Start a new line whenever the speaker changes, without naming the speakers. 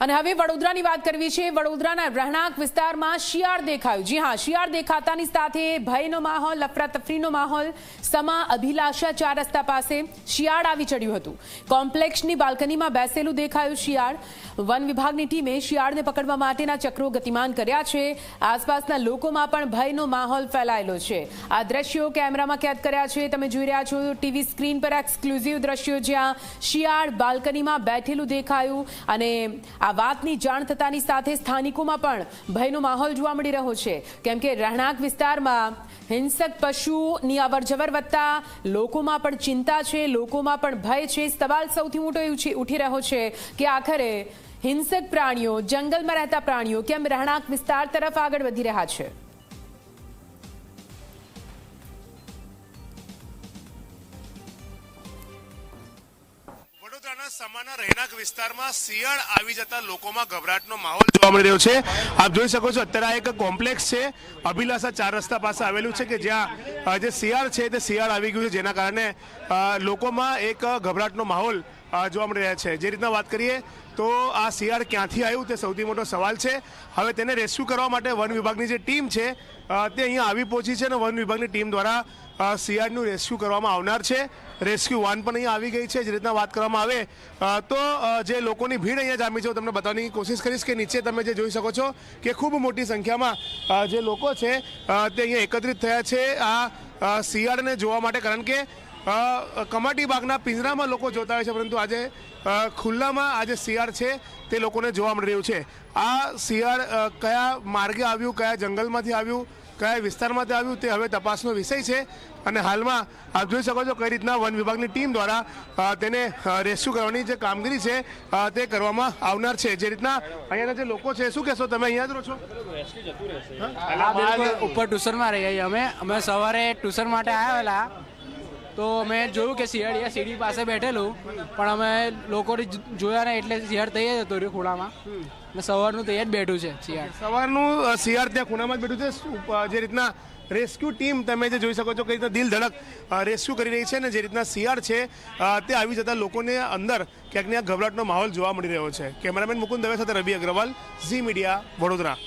અને હવે વડોદરાની વાત કરવી છે। વડોદરાના રહેણાંક વિસ્તારમાં શિયાળ દેખાયું। જી હા, શિયાળ દેખાતાની સાથે ભયનો માહોલ, અફરાતફરીનો માહોલ। સમા અભિલાષા 4 રસ્તા પાસે શિયાળ આવી ચડ્યું હતું। કોમ્પ્લેક્સની બાલ્કનીમાં બેસેલું દેખાયું શિયાળ। વન વિભાગની ટીમે શિયાળને પકડવા માટેના ચક્રો ગતિમાન કર્યા છે। આસપાસના લોકોમાં પણ ભયનો માહોલ ફેલાયેલો છે। આ દ્રશ્યો કેમેરામાં કેદ કર્યા છે। તમે જોઈ રહ્યા છો ટીવી સ્ક્રીન પર એક્સક્લુઝિવ દ્રશ્યો, જ્યાં શિયાળ બાલ્કનીમાં બેઠેલું દેખાયું અને આ વાતની જાણ થતાની સાથે સ્થાનિકોમાં પણ ભયનો માહોલ જોવા મળી રહ્યો છે, કેમ કે રહેણાંક વિસ્તારમાં હિંસક પશુની અવરજવર વધતા લોકોમાં પણ ચિંતા છે, લોકોમાં પણ ભય છે। સવાલ સૌથી મોટો ઉઠી રહ્યો છે કે આખરે હિંસક પ્રાણીઓ, જંગલમાં રહેતા પ્રાણીઓ કેમ રહેણાંક વિસ્તાર તરફ આગળ વધી રહ્યા છે।
સમાના રહેણાંક વિસ્તારમાં શિયાળ આવી જતા લોકોમાં ગભરાટનો માહોલ જોવા મળી રહ્યો છે। આપ જોઈ શકો છો અત્યારે એક કોમ્પ્લેક્સ છે, અભિલાષા 4 રસ્તા પાસે આવેલું છે કે જ્યાં જે શિયાળ છે તે શિયાળ આવી ગયું છે, જેના કારણે લોકોમાં એક ગભરાટનો માહોલ જોવા મળી રહ્યા છે। જે રીતના વાત કરીએ તો આ શિયાળ ક્યાંથી આવ્યું તે સૌથી મોટો સવાલ છે। હવે તેને રેસ્ક્યુ કરવા માટે વન વિભાગની જે ટીમ છે તે અહીંયા આવી પહોંચી છે અને વન વિભાગની ટીમ દ્વારા શિયાળનું રેસ્ક્યુ કરવામાં આવનાર છે। રેસ્ક્યુ વાન પણ અહીંયા આવી ગઈ છે। જે રીતના વાત કરવામાં આવે તો જે લોકોની ભીડ અહીંયા જામી છે, તમને બતાવવાની કોશિશ કરીશ કે નીચે તમે જે જોઈ શકો છો કે ખૂબ મોટી સંખ્યામાં જે લોકો છે તે અહીંયા એકત્રિત થયા છે આ શિયાળને જોવા માટે, કારણ કે કમાટી બાગના પિંજરામાં લોકો જોતા હોય છે, પરંતુ આજે ખુલ્લામાં આજે શિયાળ છે તે લોકોને જોવા મળી રહ્યું છે। આ શિયાળ કયા માર્ગે આવ્યું, કયા જંગલમાંથી આવ્યું, કયા વિસ્તારમાંથી આવ્યું તે હવે તપાસનો વિષય છે અને હાલમાં આપ જોઈ શકો છો કઈ રીતના વન વિભાગની ટીમ દ્વારા તેને રેસ્ક્યુ કરવાની જે કામગીરી છે તે કરવામાં આવનાર છે। જે રીતના અહીંયાના જે લોકો છે, શું કહેશો તમે? અહીંયા જ રહો છો?
ઉપર ટ્યુશનમાં રહીએ અમે સવારે ટ્યુશન માટે આવેલા તો અમે જોયું કે શિયાળ સીડી પાસે બેઠેલું, પણ અમે લોકોને જોયા ને એટલે શિયાળ તૈયાર જતો રહ્યો ખૂણામાં ને સવારનું તૈયાર જ બેઠું છે શિયાળ।
સવારનું શિયાળ ત્યાં ખૂણામાં જ બેઠું છે। જે રીતના રેસ્ક્યુ ટીમ તમે જે જોઈ શકો છો કઈ રીતના દિલ ધડક રેસ્ક્યુ કરી રહી છે ને જે રીતના શિયાળ છે તે આવી જતા લોકોને અંદર ક્યાંક ને ક્યાંક ગભરાટનો માહોલ જોવા મળી રહ્યો છે। કેમેરામેન મુકુંદ દવે સાથે રવિ અગ્રવાલ, ઝી મીડિયા, વડોદરા।